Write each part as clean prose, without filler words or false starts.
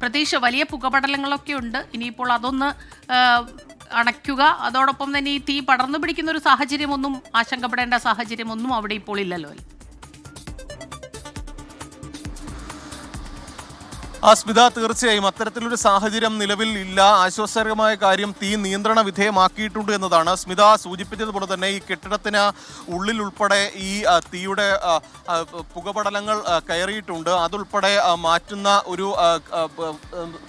പ്രതീക്ഷ വലിയ പുകപടലങ്ങളൊക്കെ ഉണ്ട്. ഇനിയിപ്പോൾ അതൊന്ന് അണയ്ക്കുക, അതോടൊപ്പം തന്നെ ഈ തീ പടർന്നു പിടിക്കുന്ന ഒരു സാഹചര്യമൊന്നും, ആശങ്കപ്പെടേണ്ട സാഹചര്യമൊന്നും അവിടെ ഇപ്പോൾ ഇല്ലല്ലോ. സ്മിത, തീർച്ചയായും അത്തരത്തിലൊരു സാഹചര്യം നിലവിൽ ഇല്ല. ആശ്വാസകരമായ കാര്യം തീ നിയന്ത്രണ വിധേയമാക്കിയിട്ടുണ്ട് എന്നതാണ്. സ്മിത സൂചിപ്പിച്ചതുപോലെ തന്നെ ഈ കെട്ടിടത്തിന് ഉള്ളിൽ ഉൾപ്പെടെ ഈ തീയുടെ പുകപടലങ്ങൾ കയറിയിട്ടുണ്ട്. അതുൾപ്പെടെ മാറ്റുന്ന ഒരു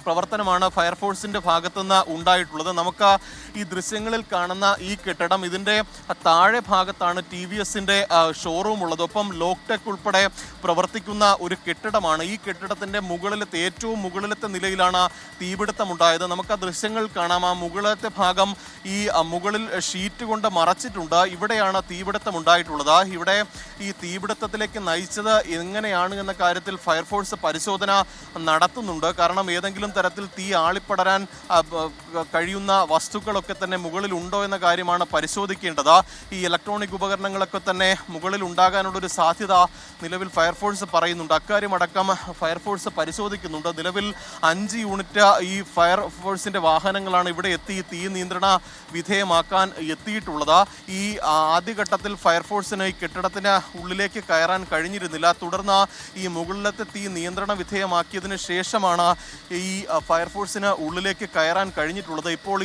പ്രവർത്തനമാണ് ഫയർഫോഴ്സിന്റെ ഭാഗത്തുനിന്ന് ഉണ്ടായിട്ടുള്ളത്. നമുക്ക് ഈ ദൃശ്യങ്ങളിൽ കാണുന്ന ഈ കെട്ടിടം, ഇതിന്റെ താഴെ ഭാഗത്താണ് TVSന്റെ ഷോറൂം ഉള്ളത്. ഒപ്പം ലോക്ടെക് ഉൾപ്പെടെ പ്രവർത്തിക്കുന്ന ഒരു കെട്ടിടമാണ്. ഈ കെട്ടിടത്തിന്റെ ഏറ്റവും മുകളിലത്തെ നിലയിലാണ് തീപിടുത്തമുണ്ടായത്. നമുക്ക് ആ ദൃശ്യങ്ങൾ കാണാം. ആ മുകളിലത്തെ ഭാഗം ഈ മുകളിൽ ഷീറ്റ് കൊണ്ട് മറച്ചിട്ടുണ്ട്. ഇവിടെയാണ് തീപിടുത്തം ഉണ്ടായിട്ടുള്ളത്. ഇവിടെ ഈ തീപിടുത്തത്തിലേക്ക് നയിച്ചത് എങ്ങനെയാണ് എന്ന കാര്യത്തിൽ ഫയർഫോഴ്സ് പരിശോധന നടത്തുന്നുണ്ട്. കാരണം ഏതെങ്കിലും തരത്തിൽ തീ ആളിപ്പടരാൻ കഴിയുന്ന വസ്തുക്കളൊക്കെ തന്നെ മുകളിൽ ഉണ്ടോ എന്ന കാര്യമാണ് പരിശോധിക്കേണ്ടത്. ഈ ഇലക്ട്രോണിക് ഉപകരണങ്ങളൊക്കെ തന്നെ മുകളിൽ ഉണ്ടാകാനുള്ളൊരു സാധ്യത നിലവിൽ ഫയർഫോഴ്സ് പറയുന്നുണ്ട്. അക്കാര്യമടക്കം ഫയർഫോഴ്സ് പരിശോധിക്കുന്നുണ്ട്. നിലവിൽ 5 യൂണിറ്റ് ഈ ഫയർഫോഴ്സിന്റെ വാഹനങ്ങളാണ് ഇവിടെ എത്തി തീ നിയന്ത്രണ വിധേയമാക്കാൻ എത്തിയിട്ടുള്ളത്. ഈ ആദ്യഘട്ടത്തിൽ ഫയർഫോഴ്സിന് ഈ കെട്ടിടത്തിന് ഉള്ളിലേക്ക് കയറാൻ കഴിഞ്ഞിരുന്നില്ല. തുടർന്ന് ഈ മുകളിലത്തെ തീ നിയന്ത്രണ വിധേയമാക്കിയതിന് ശേഷമാണ് ഈ ഫയർഫോഴ്സിന് ഉള്ളിലേക്ക് കയറാൻ കഴിഞ്ഞിട്ടുള്ളത്. ഇപ്പോൾ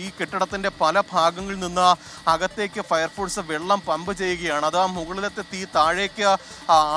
ഈ കെട്ടിടത്തിന്റെ പല ഭാഗങ്ങളിൽ നിന്ന് അകത്തേക്ക് ഫയർഫോഴ്സ് വെള്ളം പമ്പ് ചെയ്യുകയാണ്. അത് മുകളിലത്തെ തീ താഴേക്ക്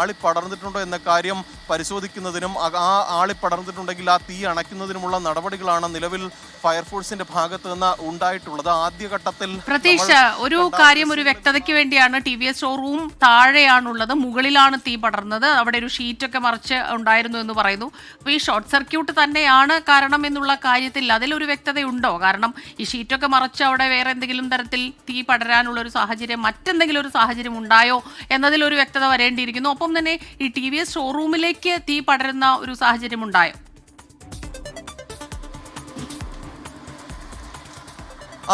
ആളി പടർന്നിട്ടുണ്ടോ എന്ന കാര്യം പരിശോധിക്കുന്നതിനും ആ ആളി പടർന്നിട്ടുണ്ടെങ്കിൽ ആ തീ അണയ്ക്കുന്നതിനുമുള്ള നടപടികളാണ് നിലവിൽ ഫയർഫോഴ്സിന്റെ ഭാഗത്ത് നിന്ന് ഉണ്ടായിട്ടുള്ളത്. ആദ്യഘട്ടത്തിൽ പ്രതീക്ഷ, ഒരു കാര്യം ഒരു വ്യക്തതയ്ക്ക് വേണ്ടിയാണ്. TVS ഷോറൂം താഴെയാണുള്ളത്, മുകളിലാണ് തീ പടർന്നത്. അവിടെ ഒരു ഷീറ്റൊക്കെ മറിച്ച് ഉണ്ടായിരുന്നു എന്ന് പറയുന്നു. അപ്പോൾ ഈ ഷോർട്ട് സർക്യൂട്ട് തന്നെയാണ് കാരണം എന്നുള്ള കാര്യത്തിൽ അതിലൊരു വ്യക്തതയുണ്ടോ? കാരണം ഈ ഷീറ്റൊക്കെ മറിച്ച് അവിടെ വേറെ എന്തെങ്കിലും തരത്തിൽ തീ പടരാനുള്ള ഒരു സാഹചര്യം, മറ്റെന്തെങ്കിലും ഒരു സാഹചര്യം ഉണ്ടായോ എന്നതിലൊരു വ്യക്തത വരേണ്ടിയിരിക്കുന്നു. ഒപ്പം തന്നെ ഈ TVS ഷോറൂമിലേക്ക് തീ പടരുന്ന ഒരു സാഹചര്യം ഉണ്ടായോ?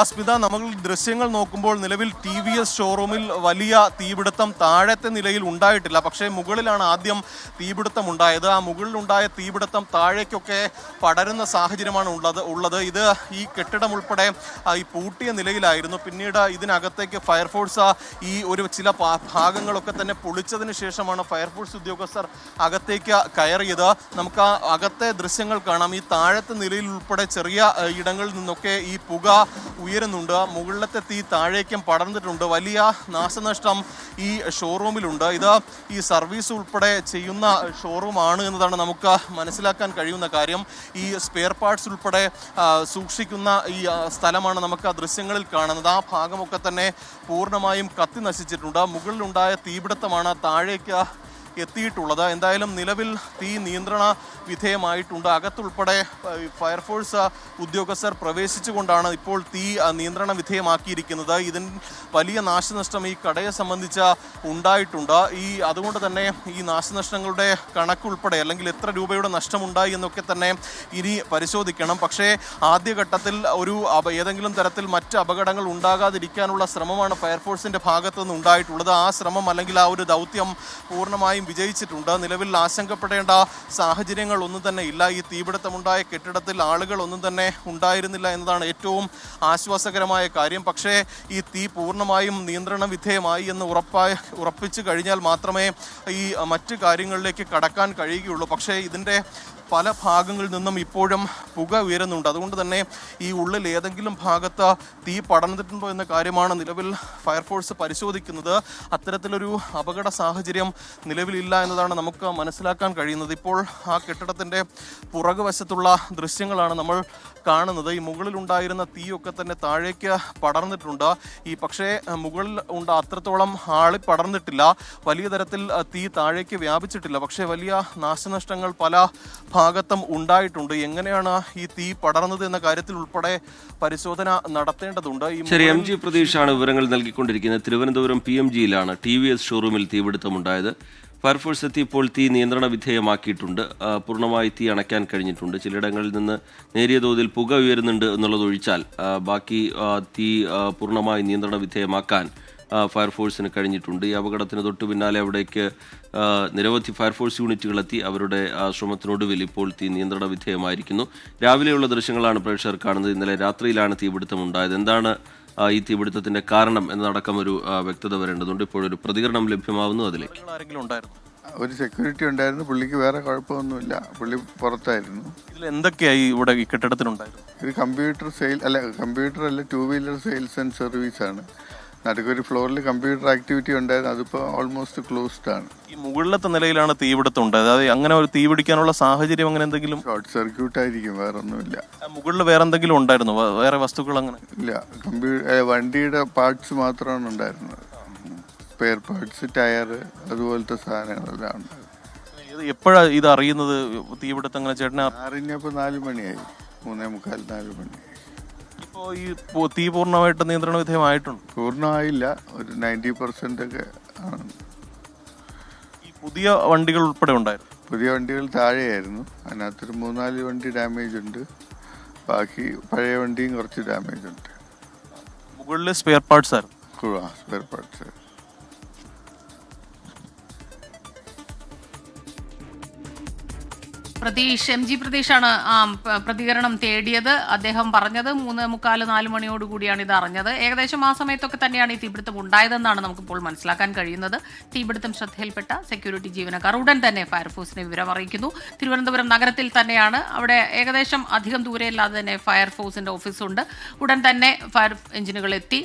സ്മിത, നമ്മൾ ദൃശ്യങ്ങൾ നോക്കുമ്പോൾ നിലവിൽ TVS ഷോറൂമിൽ വലിയ തീപിടുത്തം താഴത്തെ നിലയിൽ ഉണ്ടായിട്ടില്ല. പക്ഷേ മുകളിലാണ് ആദ്യം തീപിടുത്തം ഉണ്ടായത്. ആ മുകളിലുണ്ടായ തീപിടുത്തം താഴേക്കൊക്കെ പടരുന്ന സാഹചര്യമാണ് ഉള്ളത്. ഇത് ഈ കെട്ടിടം ഉൾപ്പെടെ ഈ പൂട്ടിയ നിലയിലായിരുന്നു. പിന്നീട് ഇതിനകത്തേക്ക് ഫയർഫോഴ്സ് ഈ ചില ഭാഗങ്ങളൊക്കെ തന്നെ പൊളിച്ചതിന് ശേഷമാണ് ഫയർഫോഴ്സ് ഉദ്യോഗസ്ഥർ അകത്തേക്ക് കയറിയത്. നമുക്ക് ആ അകത്തെ ദൃശ്യങ്ങൾ കാണാം. ഈ താഴത്തെ നിലയിൽ ഉൾപ്പെടെ ചെറിയ ഇടങ്ങളിൽ നിന്നൊക്കെ ഈ പുക ഉയരുന്നുണ്ട്. മുകളിലത്തെ തീ താഴേക്കും പടർന്നിട്ടുണ്ട്. വലിയ നാശനഷ്ടം ഈ ഷോറൂമിലുണ്ട്. ഇത് ഈ സർവീസ് ഉൾപ്പെടെ ചെയ്യുന്ന ഷോറൂമാണ് എന്നതാണ് നമുക്ക് മനസ്സിലാക്കാൻ കഴിയുന്ന കാര്യം. ഈ സ്പെയർ പാർട്സ് ഉൾപ്പെടെ സൂക്ഷിക്കുന്ന ഈ സ്ഥലമാണ് നമുക്ക് ആ ദൃശ്യങ്ങളിൽ കാണുന്നത്. ആ ഭാഗമൊക്കെ തന്നെ പൂർണ്ണമായും കത്തി നശിച്ചിട്ടുണ്ട്. മുകളിലുണ്ടായ തീപിടുത്തമാണ് താഴേക്ക് എത്തിയിട്ടുള്ളത്. എന്തായാലും നിലവിൽ തീ നിയന്ത്രണ വിധേയമായിട്ടുണ്ട്. അകത്തുൾപ്പെടെ ഫയർഫോഴ്സ് ഉദ്യോഗസ്ഥർ പ്രവേശിച്ചുകൊണ്ടാണ് ഇപ്പോൾ തീ നിയന്ത്രണ വിധേയമാക്കിയിരിക്കുന്നത്. ഇതിന് വലിയ നാശനഷ്ടം ഈ കടയെ സംബന്ധിച്ച് ഉണ്ടായിട്ടുണ്ട്. അതുകൊണ്ട് തന്നെ ഈ നാശനഷ്ടങ്ങളുടെ കണക്കുൾപ്പെടെ, അല്ലെങ്കിൽ എത്ര രൂപയുടെ നഷ്ടമുണ്ടായി എന്നൊക്കെ തന്നെ ഇനി പരിശോധിക്കണം. പക്ഷേ ആദ്യഘട്ടത്തിൽ ഏതെങ്കിലും തരത്തിൽ മറ്റ് അപകടങ്ങൾ ഉണ്ടാകാതിരിക്കാനുള്ള ശ്രമമാണ് ഫയർഫോഴ്സിന്റെ ഭാഗത്തു നിന്ന് ഉണ്ടായിട്ടുള്ളത്. ആ ശ്രമം അല്ലെങ്കിൽ ആ ഒരു ദൗത്യം പൂർണ്ണമായും വിജയിച്ചിട്ടുണ്ട്. നിലവിൽ ആശങ്കപ്പെടേണ്ട സാഹചര്യങ്ങൾ ഒന്നും തന്നെ ഇല്ല. ഈ തീപിടുത്തമുണ്ടായ കെട്ടിടത്തിൽ ആളുകൾ ഒന്നും തന്നെ ഉണ്ടായിരുന്നില്ല എന്നതാണ് ഏറ്റവും ആശ്വാസകരമായ കാര്യം. പക്ഷേ ഈ തീ പൂർണ്ണമായും നിയന്ത്രണ വിധേയമായി എന്ന് ഉറപ്പിച്ചു കഴിഞ്ഞാൽ മാത്രമേ ഈ മറ്റു കാര്യങ്ങളിലേക്ക് കടക്കാൻ കഴിയുകയുള്ളൂ. പക്ഷേ ഇതിൻ്റെ പല ഭാഗങ്ങളിൽ നിന്നും ഇപ്പോഴും പുക ഉയരുന്നുണ്ട്. അതുകൊണ്ട് തന്നെ ഈ ഉള്ളിൽ ഏതെങ്കിലും ഭാഗത്ത് തീ പടർന്നിട്ടുണ്ടോ എന്ന കാര്യമാണ് നിലവിൽ ഫയർഫോഴ്സ് പരിശോധിക്കുന്നത്. അത്തരത്തിലൊരു അപകട സാഹചര്യം നിലവിലില്ല എന്നതാണ് നമുക്ക് മനസ്സിലാക്കാൻ കഴിയുന്നത്. ഇപ്പോൾ ആ കെട്ടിടത്തിൻ്റെ പുറകുവശത്തുള്ള ദൃശ്യങ്ങളാണ് നമ്മൾ കാണുന്നത്. ഈ മുകളിലുണ്ടായിരുന്ന തീയൊക്കെ തന്നെ താഴേക്ക് പടർന്നിട്ടുണ്ട്. പക്ഷേ മുകളിൽ അത്രത്തോളം ആളി പടർന്നിട്ടില്ല. വലിയ തരത്തിൽ തീ താഴേക്ക് വ്യാപിച്ചിട്ടില്ല. പക്ഷേ വലിയ നാശനഷ്ടങ്ങൾ പല ഭാഗത്തും ഉണ്ടായിട്ടുണ്ട്. എങ്ങനെയാണ് ഈ തീ പടർന്നത് എന്ന കാര്യത്തിൽ ഉൾപ്പെടെ പരിശോധന നടത്തേണ്ടതുണ്ട്. MG പ്രതീക്ഷാണ് വിവരങ്ങൾ നൽകിക്കൊണ്ടിരിക്കുന്നത്. തിരുവനന്തപുരം PMGയിലാണ് TVS ഷോറൂമിൽ തീപിടുത്തമുണ്ടായത്. ഫയർഫോഴ്സ് എത്തി ഇപ്പോൾ തീ നിയന്ത്രണ വിധേയമാക്കിയിട്ടുണ്ട്. പൂർണ്ണമായി തീ അണയ്ക്കാൻ കഴിഞ്ഞിട്ടുണ്ട്. ചിലയിടങ്ങളിൽ നിന്ന് നേരിയ തോതിൽ പുക ഉയരുന്നുണ്ട് എന്നുള്ളതൊഴിച്ചാൽ ബാക്കി തീ പൂർണ്ണമായി നിയന്ത്രണ വിധേയമാക്കാൻ ഫയർഫോഴ്സിന് കഴിഞ്ഞിട്ടുണ്ട്. ഈ അപകടത്തിന് തൊട്ടു പിന്നാലെ അവിടേക്ക് നിരവധി ഫയർഫോഴ്സ് യൂണിറ്റുകളെത്തി അവരുടെ ശ്രമത്തിനൊടുവിൽ ഇപ്പോൾ തീ നിയന്ത്രണ വിധേയമായിരിക്കുന്നു. രാവിലെയുള്ള ദൃശ്യങ്ങളാണ് പ്രേക്ഷകർ കാണുന്നത്. ഇന്നലെ രാത്രിയിലാണ് തീപിടുത്തം ഉണ്ടായത്. എന്താണ് ഈ തീപിടുത്തത്തിന്റെ കാരണം എന്നതടക്കം ഒരു വ്യക്തത വരേണ്ടതുണ്ട്. ഇപ്പോഴൊരു പ്രതികരണം ലഭ്യമാവുന്നു. അതിലേക്ക് ഒരു സെക്യൂരിറ്റി ഉണ്ടായിരുന്നു, പുള്ളിക്ക് വേറെ കുഴപ്പമൊന്നുമില്ല, പുള്ളി പുറത്തായിരുന്നു. ഇതിൽ എന്തൊക്കെയായി ഇവിടെ ഈ കെട്ടിടത്തിലുണ്ടായിരുന്നു? ഇത് കമ്പ്യൂട്ടർ അല്ല 2 വീലർ സെയിൽസ് ആൻഡ് സർവീസ് ആണ്. നടുക്കൊരു ഫ്ലോറിൽ കമ്പ്യൂട്ടർ ആക്ടിവിറ്റി ഉണ്ടായിരുന്നു, അതിപ്പോൾ ഓൾമോസ്റ്റ് ക്ലോസ്ഡ് ആണ്. ഈ മുകളിലത്തെ നിലയിലാണ് തീപിടുത്തം ഉണ്ടായത്. അതായത് അങ്ങനെ ഒരു തീ പിടിക്കാനുള്ള സാഹചര്യം അങ്ങനെ എന്തെങ്കിലും? ഷോർട്ട് സർക്യൂട്ട് ആയിരിക്കും, വേറെ ഒന്നുമില്ല. മുകളിൽ വേറെ എന്തെങ്കിലും ഉണ്ടായിരുന്നു? വേറെ വസ്തുക്കൾ അങ്ങനെ ഇല്ല, വണ്ടിയുടെ പാർട്സ് മാത്രമാണ് ഉണ്ടായിരുന്നത്. സ്പെയർ പാർട്സ്, ടയർ, അതുപോലത്തെ സാധനങ്ങളെല്ലാം ഉണ്ടായിരുന്നു. എപ്പോഴാണ് ഇത് അറിയുന്നത് തീപിടുത്തം? അങ്ങനെ ചേട്ടനെ അറിഞ്ഞപ്പോൾ 4 മണിയായി, 3:45, 4 മണി. ഇപ്പോൾ ഈ തീ പൂർണ്ണമായിട്ട് നിയന്ത്രണ വിധേയമായിട്ടുണ്ട്? പൂർണ്ണമായില്ല, ഒരു 90% ഒക്കെ ആണ്. ഈ പുതിയ വണ്ടികൾ ഉൾപ്പെടെ ഉണ്ടായിരുന്നു? പുതിയ വണ്ടികൾ താഴെയായിരുന്നു, അതിനകത്തൊരു 3-4 വണ്ടി ഡാമേജ് ഉണ്ട്. ബാക്കി പഴയ വണ്ടിയും കുറച്ച് ഡാമേജ് ഉണ്ട്. മുകളിൽ സ്പെയർ പാർട്സ് ആയിരുന്നു? Spare parts. പ്രതീഷാണ് പ്രതികരണം തേടിയത്. അദ്ദേഹം പറഞ്ഞത് 3:45-4 മണിയോടുകൂടിയാണ് ഇത് അറിഞ്ഞത്. ഏകദേശം ആ സമയത്തൊക്കെ തന്നെയാണ് ഈ തീപിടുത്തം ഉണ്ടായതെന്നാണ് നമുക്കിപ്പോൾ മനസ്സിലാക്കാൻ കഴിയുന്നത്. തീപിടുത്തം ശ്രദ്ധയിൽപ്പെട്ട സെക്യൂരിറ്റി ജീവനക്കാർ ഉടൻ തന്നെ ഫയർഫോഴ്സിനെ വിവരം അറിയിക്കുന്നു. തിരുവനന്തപുരം നഗരത്തിൽ തന്നെയാണ്. അവിടെ ഏകദേശം അധികം ദൂരെയില്ലാതെ തന്നെ ഫയർഫോഴ്സിന്റെ ഓഫീസുണ്ട്. ഉടൻ തന്നെ ഫയർ എഞ്ചിനുകൾ എത്തി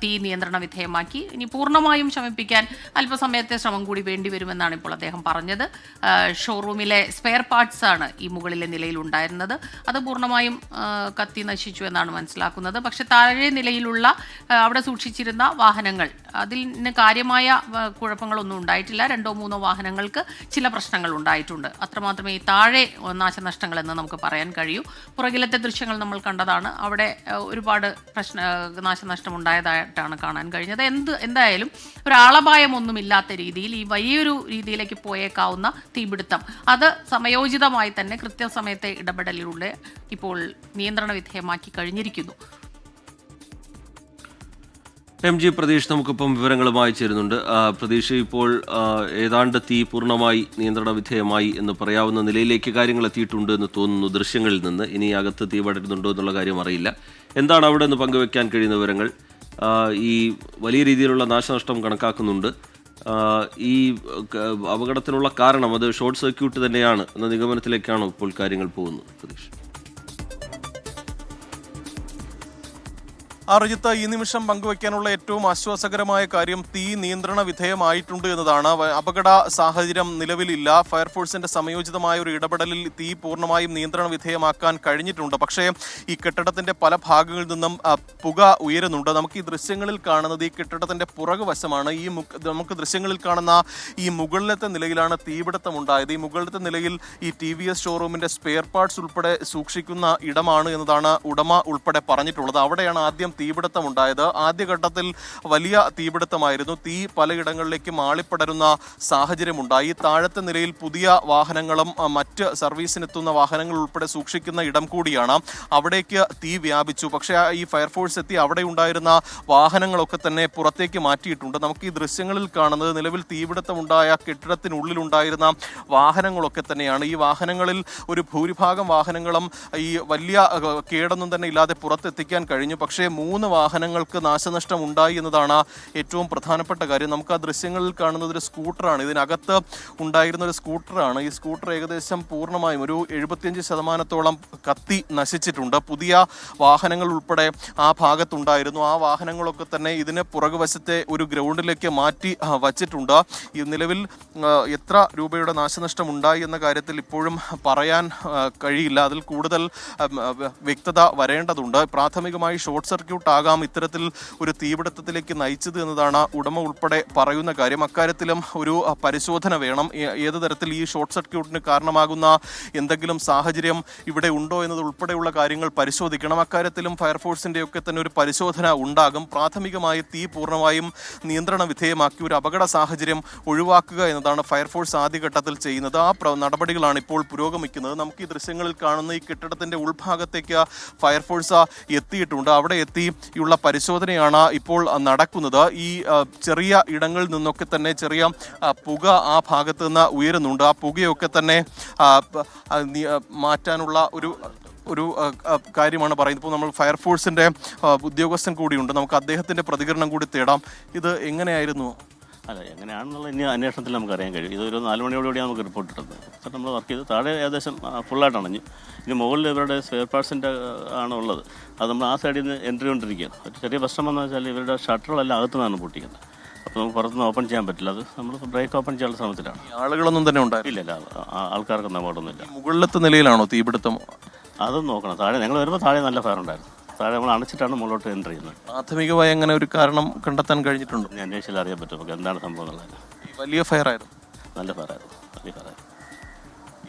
തീ നിയന്ത്രണ വിധേയമാക്കി. ഇനി പൂർണ്ണമായും ശമിപ്പിക്കാൻ അല്പസമയത്തെ ശ്രമം കൂടി വേണ്ടിവരുമെന്നാണ് ഇപ്പോൾ അദ്ദേഹം പറഞ്ഞത്. ഷോറൂമിലെ സ്പെയർ ആണ് ഈ മുകളിലെ നിലയിൽ ഉണ്ടായിരുന്നത്. അത് പൂർണ്ണമായും കത്തി നശിച്ചു എന്നാണ് മനസ്സിലാക്കുന്നത്. പക്ഷെ താഴെ നിലയിലുള്ള അവിടെ സൂക്ഷിച്ചിരുന്ന വാഹനങ്ങൾ, അതിന് കാര്യമായ കുഴപ്പങ്ങളൊന്നും ഉണ്ടായിട്ടില്ല. 2-3 വാഹനങ്ങൾക്ക് ചില പ്രശ്നങ്ങൾ ഉണ്ടായിട്ടുണ്ട്. അത്രമാത്രമേ ഈ താഴെ നാശനഷ്ടങ്ങൾ എന്ന് നമുക്ക് പറയാൻ കഴിയൂ. പുറകിലത്തെ ദൃശ്യങ്ങൾ നമ്മൾ കണ്ടതാണ്. അവിടെ ഒരുപാട് നാശനഷ്ടം ഉണ്ടായതായിട്ടാണ് കാണാൻ കഴിഞ്ഞത്. എന്തായാലും ഒരു ആളപായമൊന്നുമില്ലാത്ത രീതിയിൽ ഈ വലിയൊരു രീതിയിലേക്ക് പോയേക്കാവുന്ന തീപിടുത്തം അത് സമയോചിതമായി തന്നെ കൃത്യസമയത്തെ ഇടപെടലിലൂടെ ഇപ്പോൾ നിയന്ത്രണ വിധേയമാക്കി കഴിഞ്ഞിരിക്കുന്നു. MG പ്രതീഷ് നമുക്കിപ്പം വിവരങ്ങളുമായി ചേരുന്നുണ്ട്. പ്രതീഷ്, ഇപ്പോൾ ഏതാണ്ട് തീ പൂർണ്ണമായി നിയന്ത്രണ വിധേയമായി എന്ന് പറയാവുന്ന നിലയിലേക്ക് കാര്യങ്ങൾ എത്തിയിട്ടുണ്ട് എന്ന് തോന്നുന്നു ദൃശ്യങ്ങളിൽ നിന്ന്. ഇനി അകത്ത് തീ പടരുന്നുണ്ടോ എന്നുള്ള കാര്യം അറിയില്ല. എന്താണ് അവിടെ നിന്ന് പങ്കുവെക്കാൻ കഴിയുന്ന വിവരങ്ങൾ? ഈ വലിയ രീതിയിലുള്ള നാശനഷ്ടം കണക്കാക്കുന്നുണ്ട്. ഈ അപകടത്തിനുള്ള കാരണം അത് ഷോർട്ട് സർക്യൂട്ട് തന്നെയാണ് എന്ന നിഗമനത്തിലേക്കാണോ ഇപ്പോൾ കാര്യങ്ങൾ പോകുന്നത് പ്രതീക്ഷ? റിജിത്ത്, ഈ നിമിഷം പങ്കുവയ്ക്കാനുള്ള ഏറ്റവും ആശ്വാസകരമായ കാര്യം തീ നിയന്ത്രണ വിധേയമായിട്ടുണ്ട് എന്നതാണ്. അപകട സാഹചര്യം നിലവിലില്ല. ഫയർഫോഴ്സിന്റെ സമയോചിതമായ ഒരു ഇടപെടലിൽ തീ പൂർണ്ണമായും നിയന്ത്രണ വിധേയമാക്കാൻ കഴിഞ്ഞിട്ടുണ്ട്. പക്ഷേ ഈ കെട്ടിടത്തിന്റെ പല ഭാഗങ്ങളിൽ നിന്നും പുക ഉയരുന്നുണ്ട്. നമുക്ക് ഈ ദൃശ്യങ്ങളിൽ കാണുന്നത് ഈ കെട്ടിടത്തിന്റെ പുറകുവശമാണ്. നമുക്ക് ദൃശ്യങ്ങളിൽ കാണുന്ന ഈ മുകളിലത്തെ നിലയിലാണ് തീപിടുത്തം ഉണ്ടായത്. ഈ മുകളിലത്തെ നിലയിൽ ഈ TVS ഷോറൂമിന്റെ സ്പെയർ പാർട്സ് ഉൾപ്പെടെ സൂക്ഷിക്കുന്ന ഇടമാണ് എന്നതാണ് ഉടമ ഉൾപ്പെടെ പറഞ്ഞിട്ടുള്ളത്. അവിടെയാണ് ആദ്യം തീപിടുത്തം ഉണ്ടായത്. ആദ്യഘട്ടത്തിൽ വലിയ തീപിടുത്തമായിരുന്നു. തീ പലയിടങ്ങളിലേക്കും ആളിപ്പടരുന്ന സാഹചര്യമുണ്ടായി. താഴത്തെ നിലയിൽ പുതിയ വാഹനങ്ങളും മറ്റ് സർവീസിനെത്തുന്ന വാഹനങ്ങൾ ഉൾപ്പെടെ സൂക്ഷിക്കുന്ന ഇടം കൂടിയാണ്. അവിടേക്ക് തീ വ്യാപിച്ചു. പക്ഷേ ഈ ഫയർഫോഴ്സ് എത്തി അവിടെ ഉണ്ടായിരുന്ന വാഹനങ്ങളൊക്കെ തന്നെ പുറത്തേക്ക് മാറ്റിയിട്ടുണ്ട്. നമുക്ക് ഈ ദൃശ്യങ്ങളിൽ കാണുന്നത് നിലവിൽ തീപിടുത്തമുണ്ടായ കെട്ടിടത്തിനുള്ളിലുണ്ടായിരുന്ന വാഹനങ്ങളൊക്കെ തന്നെയാണ്. ഈ വാഹനങ്ങളിൽ ഒരു ഭൂരിഭാഗം വാഹനങ്ങളും ഈ വലിയ കേടൊന്നും തന്നെ ഇല്ലാതെ പുറത്തെത്തിക്കാൻ കഴിഞ്ഞു. പക്ഷേ 3 വാഹനങ്ങൾക്ക് നാശനഷ്ടം ഉണ്ടായി എന്നതാണ് ഏറ്റവും പ്രധാനപ്പെട്ട കാര്യം. നമുക്ക് ആ ദൃശ്യങ്ങളിൽ കാണുന്നത് ഒരു സ്കൂട്ടറാണ്. ഇതിനകത്ത് ഉണ്ടായിരുന്ന ഒരു സ്കൂട്ടറാണ്. ഈ സ്കൂട്ടർ ഏകദേശം പൂർണ്ണമായും ഒരു 75% കത്തി നശിച്ചിട്ടുണ്ട്. പുതിയ വാഹനങ്ങൾ ഉൾപ്പെടെ ആ ഭാഗത്തുണ്ടായിരുന്നു. ആ വാഹനങ്ങളൊക്കെ തന്നെ ഇതിന് പുറകുവശത്തെ ഒരു ഗ്രൗണ്ടിലേക്ക് മാറ്റി വച്ചിട്ടുണ്ട്. ഈ നിലവിൽ എത്ര രൂപയുടെ നാശനഷ്ടം ഉണ്ടായി എന്ന കാര്യത്തിൽ ഇപ്പോഴും പറയാൻ കഴിയില്ല. അതിൽ കൂടുതൽ വ്യക്തത വരേണ്ടതുണ്ട്. പ്രാഥമികമായി ഷോർട്ട് സർക്യൂട്ട് ആകാം ഇത്തരത്തിൽ ഒരു തീപിടുത്തത്തിലേക്ക് നയിച്ചത് എന്നതാണ് ഉടമ ഉൾപ്പെടെ പറയുന്ന കാര്യം. അക്കാര്യത്തിലും ഒരു പരിശോധന വേണം. ഏത് തരത്തിൽ ഈ ഷോർട്ട് സർക്യൂട്ടിന് കാരണമാകുന്ന എന്തെങ്കിലും സാഹചര്യം ഇവിടെ ഉണ്ടോ എന്നത് ഉൾപ്പെടെയുള്ള കാര്യങ്ങൾ പരിശോധിക്കണം. അക്കാര്യത്തിലും ഫയർഫോഴ്സിന്റെ ഒക്കെ തന്നെ ഒരു പരിശോധന ഉണ്ടാകും. പ്രാഥമികമായി തീ പൂർണ്ണമായും നിയന്ത്രണ വിധേയമാക്കി ഒരു അപകട സാഹചര്യം ഒഴിവാക്കുക എന്നതാണ് ഫയർഫോഴ്സ് ആദ്യഘട്ടത്തിൽ ചെയ്യുന്നത്. ആ നടപടികളാണ് ഇപ്പോൾ പുരോഗമിക്കുന്നത്. നമുക്ക് ഈ ദൃശ്യങ്ങളിൽ കാണുന്ന ഈ കെട്ടിടത്തിന്റെ ഉൾഭാഗത്തേക്ക് ഫയർഫോഴ്സ് എത്തിയിട്ടുണ്ട്. അവിടെ എത്തി വേണ്ടിയുള്ള പരിശോധനയാണ് ഇപ്പോൾ നടക്കുന്നത്. ഈ ചെറിയ ഇടങ്ങളിൽ നിന്നൊക്കെ തന്നെ ചെറിയ പുക ആ ഭാഗത്ത് നിന്ന് ഉയരുന്നുണ്ട്. ആ പുകയൊക്കെ തന്നെ മാറ്റാനുള്ള ഒരു കാര്യമാണ് പറയുന്നത്. ഇപ്പോൾ നമ്മൾ ഫയർഫോഴ്സിൻ്റെ ഉദ്യോഗസ്ഥൻ കൂടിയുണ്ട്, നമുക്ക് അദ്ദേഹത്തിൻ്റെ പ്രതികരണം കൂടി തേടാം. ഇത് എങ്ങനെയായിരുന്നു? അല്ല, എങ്ങനെയാണെന്നുള്ള ഇനി അന്വേഷണത്തിൽ നമുക്ക് അറിയാൻ കഴിയും. ഇതൊരു 4 മണിയോടുകൂടിയാണ് നമുക്ക് റിപ്പോർട്ട് ഇട്ടത്. എന്നിട്ട് നമ്മൾ വർക്ക് ചെയ്ത് താഴെ ഏകദേശം ഫുള്ളായിട്ട് അണഞ്ഞു. ഇനി മുകളിൽ ഇവരുടെ സ്പെയർ പാർട്സിൻ്റെ ആണ് ഉള്ളത്. അത് നമ്മൾ ആ സൈഡിൽ നിന്ന് എൻട്രി കൊണ്ടിരിക്കുകയാണ്. ഒരു ചെറിയ പ്രശ്നം എന്ന് വെച്ചാൽ ഇവരുടെ ഷട്ടറുകളെല്ലാം അകത്തു നിന്നാണ് പൊട്ടിക്കുന്നത്. അപ്പോൾ നമുക്ക് പുറത്തുനിന്ന് ഓപ്പൺ ചെയ്യാൻ പറ്റില്ല. അത് നമ്മൾ ബ്രേക്ക് ഓപ്പൺ ചെയ്യാനുള്ള ശ്രമത്തിലാണ്. ആളുകളൊന്നും തന്നെ ഉണ്ടായില്ല? ഇല്ല, ആൾക്കാർക്കൊന്നും അങ്ങോട്ടൊന്നുമില്ല. മുകളിലത്തെ നിലയിലാണോ തീപിടുത്തം? അതും നോക്കണം. താഴെ ഞങ്ങൾ വരുമ്പോൾ താഴെ നല്ല ഫയർ ഉണ്ടായിരുന്നു. താഴെ നമ്മൾ അണച്ചിട്ടാണ് മുകളിലോട്ട് എൻ്റർ ചെയ്യുന്നത്. പ്രാഥമികമായി അങ്ങനെ ഒരു കാരണം കണ്ടെത്താൻ കഴിഞ്ഞിട്ടുണ്ടോ? ഞാൻ അന്വേഷിച്ചാൽ അറിയാൻ പറ്റും നമുക്ക് എന്താണ് സംഭവം എന്നുള്ളത്. വലിയ ഫയർ ആയിരുന്നു? നല്ല ഫയറായിരുന്നു, വലിയ ഫയറായിരുന്നു.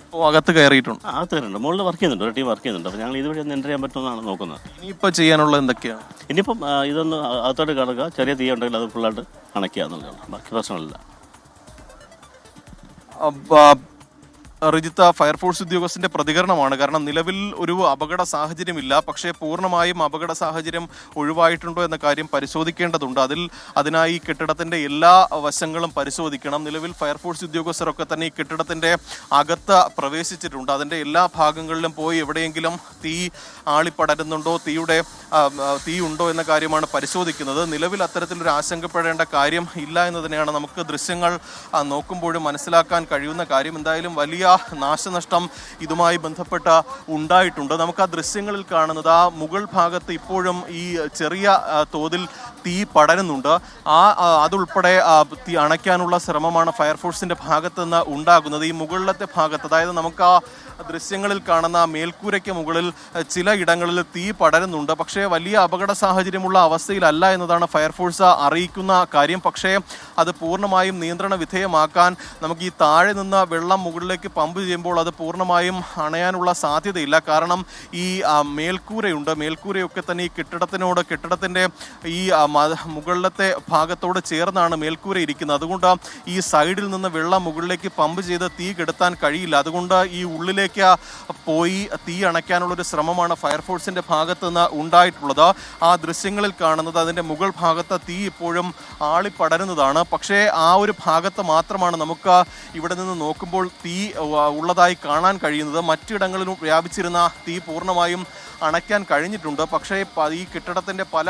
ഇപ്പോൾ അകത്ത് കയറിയിട്ടുണ്ട്? അകത്ത് കയറിയിട്ടുണ്ട്. മുകളിൽ വർക്ക് ചെയ്യുന്നുണ്ട്, ഒരു ടീം വർക്ക് ചെയ്യുന്നുണ്ട്. അപ്പോൾ ഞങ്ങൾ ഇതുവഴി ഒന്ന് എൻ്റർ ചെയ്യാൻ പറ്റുമെന്നാണ് നോക്കുന്നത്. ഇനിയിപ്പോൾ ചെയ്യാനുള്ള എന്തൊക്കെയാണ്? ഇനിയിപ്പം ഇതൊന്ന് അകത്തോട്ട് കിടക്കുക, ചെറിയ തീ ഉണ്ടെങ്കിൽ അത് ഫുള്ളായിട്ട് അണയ്ക്കുക എന്നുള്ളതാണ്. ബാക്കി പ്രശ്നമില്ല. റിജിത്ത, ഫയർഫോഴ്സ് ഉദ്യോഗസ്ഥന്റെ പ്രതികരണമാണ്. കാരണം നിലവിൽ ഒരു അപകട സാഹചര്യമില്ല, പക്ഷേ പൂർണ്ണമായും അപകട സാഹചര്യം ഒഴിവായിട്ടുണ്ടോ എന്ന കാര്യം പരിശോധിക്കേണ്ടതുണ്ട്. അതിനായി കെട്ടിടത്തിന്റെ എല്ലാ വശങ്ങളും പരിശോധിക്കണം. നിലവിൽ ഫയർഫോഴ്സ് ഉദ്യോഗസ്ഥരൊക്കെ തന്നെ ഈ കെട്ടിടത്തിന്റെ അകത്ത് പ്രവേശിച്ചിട്ടുണ്ട്. അതിന്റെ എല്ലാ ഭാഗങ്ങളിലും പോയി എവിടെയെങ്കിലും തീ ആളിപ്പടരുന്നുണ്ടോ, തീ ഉണ്ടോ എന്ന കാര്യമാണ് പരിശോധിക്കുന്നത്. നിലവിൽ അത്തരത്തിലൊരു ആശങ്കപ്പെടേണ്ട കാര്യം ഇല്ല എന്ന് തന്നെയാണ് നമുക്ക് ദൃശ്യങ്ങൾ നോക്കുമ്പോഴും മനസ്സിലാക്കാൻ കഴിയുന്ന കാര്യം. എന്തായാലും വലിയ നാശനഷ്ടം ഇതുമായി ബന്ധപ്പെട്ട ഉണ്ടായിട്ടുണ്ട്. നമുക്ക് ആ ദൃശ്യങ്ങളിൽ കാണുന്നത് ആ മുകൾ ഭാഗത്ത് ഇപ്പോഴും ഈ ചെറിയ തോതിൽ തീ പടരുന്നുണ്ട്. അതുൾപ്പെടെ തീ അണയ്ക്കാനുള്ള ശ്രമമാണ് ഫയർഫോഴ്സിന്റെ ഭാഗത്ത് നിന്ന് ഉണ്ടാകുന്നത്. ഈ മുകളിലത്തെ ഭാഗത്ത്, അതായത് നമുക്ക് ആ ദൃശ്യങ്ങളിൽ കാണുന്ന മേൽക്കൂരയ്ക്ക് മുകളിൽ ചില ഇടങ്ങളിൽ തീ പടരുന്നുണ്ട്. പക്ഷേ വലിയ അപകട സാഹചര്യമുള്ള അവസ്ഥയിലല്ല എന്നതാണ് ഫയർഫോഴ്സ് അറിയിക്കുന്ന കാര്യം. പക്ഷേ അത് പൂർണ്ണമായും നിയന്ത്രണ വിധേയമാക്കാൻ നമുക്ക് ഈ താഴെ നിന്ന് വെള്ളം മുകളിലേക്ക് പമ്പ് ചെയ്യുമ്പോൾ അത് പൂർണ്ണമായും അണയാനുള്ള സാധ്യതയില്ല. കാരണം ഈ മേൽക്കൂരയുണ്ട്, മേൽക്കൂരയൊക്കെ തന്നെ ഈ കെട്ടിടത്തിൻ്റെ ഈ മുകളിലത്തെ ഭാഗത്തോട് ചേർന്നാണ് മേൽക്കൂര ഇരിക്കുന്നത്. അതുകൊണ്ട് ഈ സൈഡിൽ നിന്ന് വെള്ളം മുകളിലേക്ക് പമ്പ് ചെയ്ത് തീ കെടുത്താൻ കഴിയില്ല. അതുകൊണ്ട് ഈ ഉള്ളിലേക്ക് പോയി തീ അണയ്ക്കാനുള്ളൊരു ശ്രമമാണ് ഫയർഫോഴ്സിന്റെ ഭാഗത്ത് നിന്ന് ഉണ്ടായിട്ടുള്ളത്. ആ ദൃശ്യങ്ങളിൽ കാണുന്നത് അതിൻ്റെ മുകൾ ഭാഗത്ത് തീ ഇപ്പോഴും ആളിപ്പടരുന്നതാണ്. പക്ഷേ ആ ഒരു ഭാഗത്ത് മാത്രമാണ് നമുക്ക് ഇവിടെ നിന്ന് നോക്കുമ്പോൾ തീ ഉള്ളതായി കാണാൻ കഴിയുന്നത്. മറ്റിടങ്ങളിലും വ്യാപിച്ചിരുന്ന തീ പൂർണ്ണമായും അണയ്ക്കാൻ കഴിഞ്ഞിട്ടുണ്ട്. പക്ഷേ ഈ കെട്ടിടത്തിൻ്റെ പല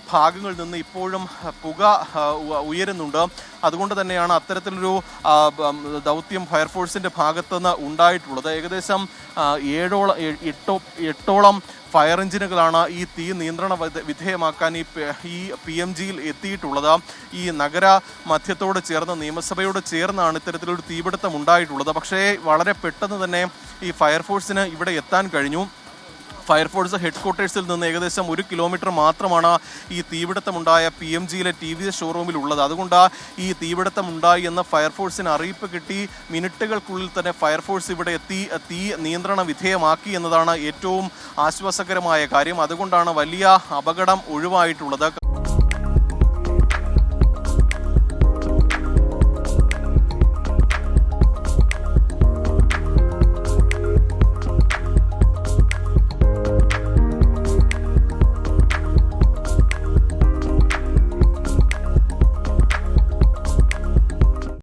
ഭാഗങ്ങളിൽ നിന്ന് ഇപ്പോഴും പുക ഉയരുന്നുണ്ട്. അതുകൊണ്ട് തന്നെയാണ് അത്തരത്തിലൊരു ദൗത്യം ഫയർഫോഴ്സിൻ്റെ ഭാഗത്തുനിന്ന് ഉണ്ടായിട്ടുള്ളത്. ഏകദേശം 8ഓളം ഫയർ എഞ്ചിനുകളാണ് ഈ തീ നിയന്ത്രണ വിധേയമാക്കാൻ ഈ PMGയിൽ എത്തിയിട്ടുള്ളത്. ഈ നഗര മധ്യത്തോട് ചേർന്ന്, നിയമസഭയോട് ചേർന്നാണ് ഇത്തരത്തിലൊരു തീപിടുത്തം ഉണ്ടായിട്ടുള്ളത്. പക്ഷേ വളരെ പെട്ടെന്ന് തന്നെ ഈ ഫയർഫോഴ്സിന് ഇവിടെ എത്താൻ കഴിഞ്ഞു. ഫയർഫോഴ്സ് ഹെഡ്ക്വാർട്ടേഴ്സിൽ നിന്ന് ഏകദേശം 1 കിലോമീറ്റർ മാത്രമാണ് ഈ തീപിടുത്തമുണ്ടായ PMGയിലെ TVS ഷോറൂമിൽ ഉള്ളത്. അതുകൊണ്ട് ഈ തീപിടുത്തമുണ്ടായി എന്ന ഫയർഫോഴ്സിന് അറിയിപ്പ് കിട്ടി മിനിറ്റുകൾക്കുള്ളിൽ തന്നെ ഫയർഫോഴ്സ് ഇവിടെ എത്തി തീ നിയന്ത്രണ വിധേയമാക്കി എന്നതാണ് ഏറ്റവും ആശ്വാസകരമായ കാര്യം. അതുകൊണ്ടാണ് വലിയ അപകടം ഒഴിവായിട്ടുള്ളത്.